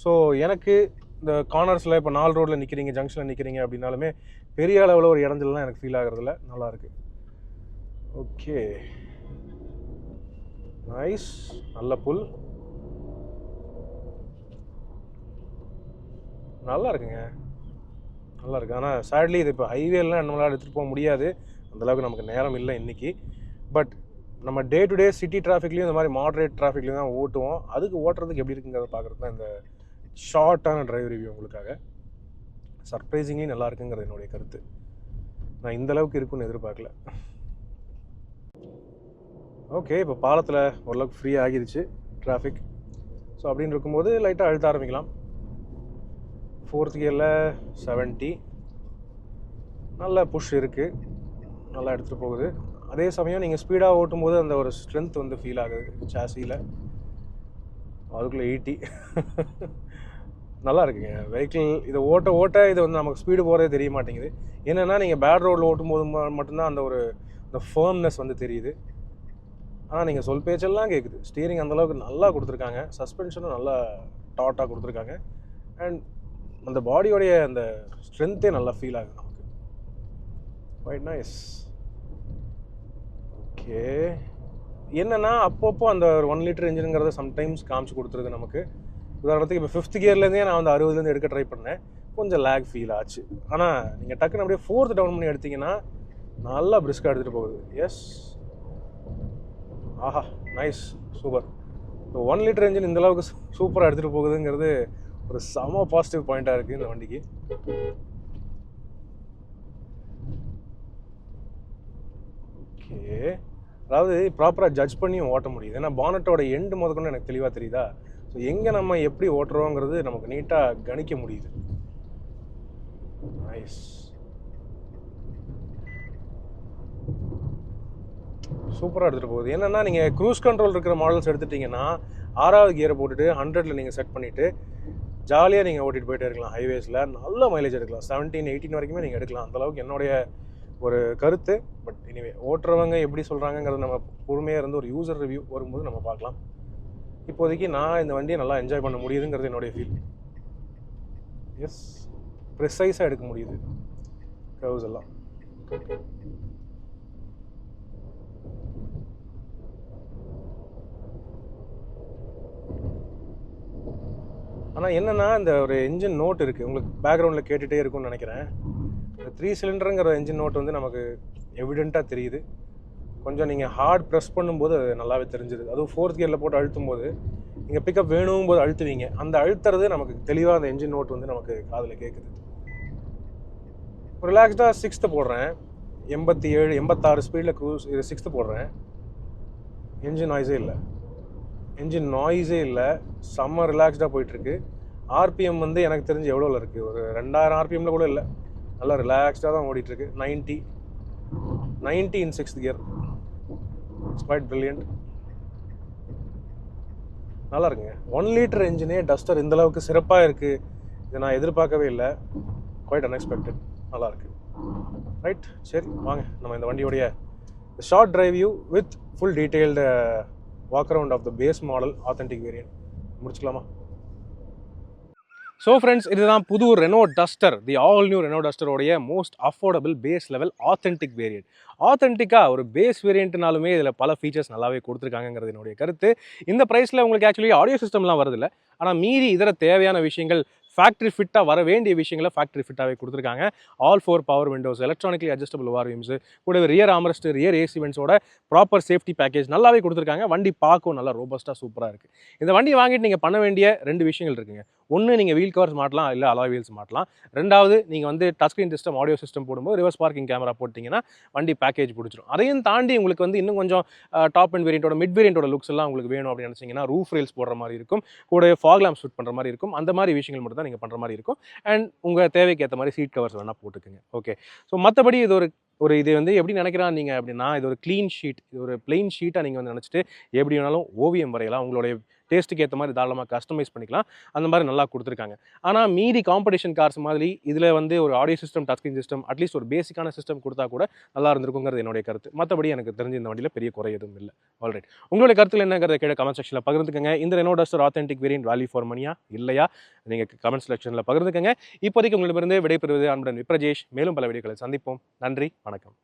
ஸோ எனக்கு இந்த கார்னர்ஸில் இப்போ 4 ரோட்டில் நிற்கிறீங்க, ஜங்ஷனில் நிற்கிறீங்க அப்படின்னாலுமே பெரிய அளவில் ஒரு இடஞ்சல்லாம் எனக்கு ஃபீல் ஆகிறதுல நல்லாயிருக்கு. ஓகே, நைஸ், நல்ல புல், நல்லா இருக்குங்க, நல்லா இருக்குது. ஆனால் சேட்லி இது இப்போ ஹைவேலாம் நம்மளால் எடுத்துகிட்டு போக முடியாது, அந்தளவுக்கு நமக்கு நேரம் இல்லை இன்றைக்கி. பட் நம்ம டே டு டே சிட்டி டிராஃபிக்லேயும் இந்த மாதிரி மாடரேட் டிராஃபிக்லேயும் தான் ஓட்டுவோம். அதுக்கு ஓட்டுறதுக்கு எப்படி இருக்குங்கிறத பார்க்குறது தான் இந்த ஷார்ட்டான டிரைவ் ரிவ்யூ உங்களுக்காக. சர்ப்ரைசிங்லி நல்லா இருக்குங்கிறது என்னுடைய கருத்து. நான் இந்தளவுக்கு இருக்குன்னு எதிர்பார்க்கல. ஓகே, இப்போ பாலத்தில் ஓரளவுக்கு ஃப்ரீ ஆகிடுச்சு டிராஃபிக். ஸோ அப்படின்னு இருக்கும்போது லைட்டாக அழுத்த ஆரம்பிக்கலாம். 4th கியரில் 70, நல்ல புஷ் இருக்குது, நல்லா எடுத்துகிட்டு போகுது. அதே சமயம் நீங்கள் ஸ்பீடாக ஓட்டும்போது அந்த ஒரு ஸ்ட்ரென்த் வந்து ஃபீல் ஆகுது சாசியில். அதுக்குள்ளே 80. நல்லா இருக்குங்க வெஹிக்கிள். இதை ஓட்ட ஓட்ட இது வந்து நமக்கு ஸ்பீடு போகிறதே தெரிய மாட்டேங்குது. என்னென்னா நீங்கள் பேட் ரோடில் ஓட்டும்போது மட்டும்தான் அந்த ஒரு இந்த ஃபேர்ம்னஸ் வந்து தெரியுது. ஆனால் நீங்கள் சொல் பேச்செல்லாம் கேட்குது. ஸ்டீரிங் அந்தளவுக்கு நல்லா கொடுத்துருக்காங்க, சஸ்பென்ஷனும் நல்லா டாட்டாக கொடுத்துருக்காங்க. அண்ட் அந்த பாடியோடைய அந்த ஸ்ட்ரென்த்தே நல்லா ஃபீல் ஆகுது நமக்கு. Quite nice. ஓகே, என்னென்னா அப்பப்போ அந்த 1 லிட்டர் இன்ஜினுங்கிறத சம்டைம்ஸ் காமிச்சு கொடுத்துருது நமக்கு. உதாரணத்துக்கு இப்போ 5th கியர்லேருந்தே நான் வந்து 60லேருந்து எடுக்க ட்ரை பண்ணேன், கொஞ்சம் லேக் ஃபீல் ஆச்சு. ஆனால் நீங்கள் டக்குன்னு அப்படியே 4th டவுன் பண்ணி எடுத்திங்கன்னா நல்லா பிரிஸ்காக எடுத்துகிட்டு போகுது. எஸ், ஆஹா, நைஸ், சூப்பர். இப்போ 1 லிட்டர் இன்ஜின் இந்தளவுக்கு சூப்பராக எடுத்துகிட்டு போகுதுங்கிறது ஒரு செம பாசிட்டிவ் பாயிண்ட்டாக இருக்குது இந்த வண்டிக்கு. ஓகே, அதாவது ப்ராப்பராக ஜட்ஜ் பண்ணியும் ஓட்ட முடியுது. ஏன்னா பானட்டோட எண்டு முதற்கொண்டு எனக்கு தெளிவாக தெரியுதா. ஸோ எங்கே நம்ம எப்படி ஓட்டுறோங்கிறது நமக்கு நீட்டாக கணிக்க முடியுது. நைஸ், சூப்பராக எடுத்துகிட்டு போகுது. என்னென்னா நீங்கள் க்ரூஸ் கண்ட்ரோல் இருக்கிற மாடல்ஸ் எடுத்துட்டிங்கன்னா 6வது கியரை போட்டுட்டு 100ல் நீங்கள் செட் பண்ணிவிட்டு ஜாலியாக நீங்கள் ஓட்டிகிட்டு போயிட்டே இருக்கலாம். ஹைவேஸில் நல்ல மைலேஜ் எடுக்கலாம். 17-18 வரைக்குமே நீங்கள் எடுக்கலாம். அந்தளவுக்கு என்னுடைய ஒரு கருத்து. பட் எனிவே ஓட்டுறவங்க எப்படி சொல்கிறாங்கங்கிறது நம்ம பொறுமையாக இருந்து ஒரு யூசர் ரிவ்யூ வரும்போது நம்ம பார்க்கலாம். இப்போதைக்கு நான் இந்த வண்டியை நல்லா என்ஜாய் பண்ண முடியுதுங்கிறது என்னுடைய ஃபீல். எஸ், ப்ரிசைஸாக எடுக்க முடியுது கர்வ்ஸ் எல்லாம். ஆனால் என்னென்னா இந்த ஒரு என்ஜின் நோட் இருக்குது, உங்களுக்கு பேக்ரவுண்டில் கேட்டுகிட்டே இருக்கும்னு நினைக்கிறேன். இந்த 3 சிலிண்டருங்கிற என்ஜின் நோட் வந்து நமக்கு எவிடெண்ட்டாக தெரியுது. கொஞ்சம் நீங்கள் ஹார்ட் ப்ரெஸ் பண்ணும்போது அது நல்லாவே தெரிஞ்சுது. அதுவும் 4th கியரில் போட்டு அழுத்தும் போது நீங்கள் பிக்கப் வேணும் போது அழுத்துவீங்க. அந்த அழுத்துறது நமக்கு தெளிவாக அந்த என்ஜின் நோட் வந்து நமக்கு காதில் கேட்குது. ரிலாக்ஸ்டாக 6th போடுறேன், 87 86 ஸ்பீடில் க்ரூஸ். இது 6th போடுறேன். என்ஜின் நாய்ஸே இல்லை, செம்ம ரிலாக்ஸ்டாக போயிட்டுருக்கு. ஆர்பிஎம் வந்து எனக்கு தெரிஞ்சு எவ்வளோவில் இருக்குது, ஒரு 2000 ஆர்பிஎம்மில் கூட இல்லை. நல்லா ரிலாக்ஸ்டாக தான் ஓடிட்டுருக்கு. 90 in 6th gear. It's quite brilliant. நல்லா இருக்குங்க. 1 லிட்டர் என்ஜினே டஸ்டர் இந்தளவுக்கு சிறப்பாக இருக்குது, இதை நான் எதிர்பார்க்கவே இல்லை. Quite unexpected. நல்லாயிருக்கு. ரைட், சரி வாங்க நம்ம இந்த வண்டியோடைய short drive view with full detailed walk around of the base model authentic variant முடிச்சுக்கலாமா? ஸோ ஃப்ரெண்ட்ஸ், இதுதான் புது Renault Duster, the all new Renault டஸ்டரோடைய most affordable base level authentic variant. ஆத்தென்டிக்காக ஒரு பேஸ் வேரியன்ட்னாலுமே இதில் பல ஃபீச்சர்ஸ் நல்லாவே கொடுத்துருக்காங்கிறது என்னுடைய கருத்து. இந்த ப்ரைஸில் உங்களுக்கு ஆக்சுவலி ஆடியோ சிஸ்டம்லாம் வருதில்லை, ஆனால் மீறி இதர தேவையான விஷயங்கள் ஃபேக்ட்ரி ஃபிட்டாக வர வேண்டிய விஷயங்களை ஃபேக்ட்ரி ஃபிட்டாகவே கொடுத்துருக்காங்க. All 4 power windows, electronically adjustable ORVMs, கூடவே ரியர் ஆம்ரெஸ்ட், ரியர் ஏசி வென்ட்ஸோட ப்ராப்பர் சேஃப்டி பேக்கேஜ் நல்லாவே கொடுத்துருக்காங்க. வண்டி பார்க்கும் நல்லா ரோபஸ்ட்டாக சூப்பராக இருக்குது. இந்த வண்டி வாங்கிட்டு நீங்கள் பண்ண வேண்டிய 2 விஷயங்கள் இருக்குங்க. ஒன்று, நீங்கள் வீல் கவர்ஸ் மாட்டலாம், இல்லை அலாய் வீல்ஸ் மாட்டலாம். ரெண்டாவது, நீங்கள் வந்து touch screen system, audio system போடும்போது ரிவர்ஸ் பார்க்கிங் கேமரா போட்டிங்கன்னா வண்டி பேக்கேஜ் பிடிச்சிடும். அதையும் தாண்டி உங்களுக்கு வந்து இன்னும் கொஞ்சம் டாப் அண்ட் வேரியண்ட்டோட மிட் வேரியண்ட்டோட லுக்ஸ் எல்லாம் உங்களுக்கு வேணும் அப்படின்னு நினச்சிங்கன்னா ரூஃப் ரேல்ஸ் போடுற மாதிரி இருக்கும், கூட ஃபாக் லேம்ப் ஷூட் பண்ணுற மாதிரி இருக்கும். அந்த மாதிரி விஷயங்கள் மட்டும் தான் நீங்கள் பண்ணுற மாதிரி இருக்கும். அண்ட் உங்கள் தேவைக்கு ஏற்ற மாதிரி சீட் கவர்ஸ் வேணால் போட்டுக்குங்க. ஓகே, ஸோ மற்றபடி இது இது வந்து எப்படி நினைக்கிறான் நீங்கள் அப்படின்னா, இது ஒரு க்ளீன் ஷீட், இது ஒரு பிளெயின் ஷீட்டாக நீங்கள் வந்து நினச்சிட்டு எப்படி வேணாலும் ஓவியம் வரையலாம். உங்களுடைய டேஸ்ட்டுக்கு ஏற்ற மாதிரி தாராளமாக கஸ்டமைஸ் பண்ணிக்கலாம். அந்த மாதிரி நல்லா கொடுத்துருக்காங்க. ஆனால் மீதி காம்படிஷன் கார்ஸ் மாதிரி இதில் வந்து ஒரு audio system, touch screen system, at least ஒரு பேசிக்கான சிஸ்டம் கொடுத்தா கூட நல்லா இருந்திருக்குங்கிறது என்னுடைய கருத்து. மற்றபடி எனக்கு தெரிஞ்சு இந்த வண்டியில் பெரிய குறை எதுவும் இல்லை. ஆல்ரைட், உங்களுடைய கருத்தில் என்னங்கிறத கீழே கமெண்ட் செக்ஷனில் பகிர்ந்துக்கங்க. இந்த Renault Duster authentic variant value for மணியா இல்லையா நீங்கள் கமெண்ட் செக்ஷனில் பகிர்ந்துக்கங்க. இப்போதைக்கு உங்களிடமிருந்து விடைபெறுவது அன்புடன் விப்ரஜேஷ். மேலும் பல வீடியோக்களை சந்திப்போம். நன்றி, வணக்கம்.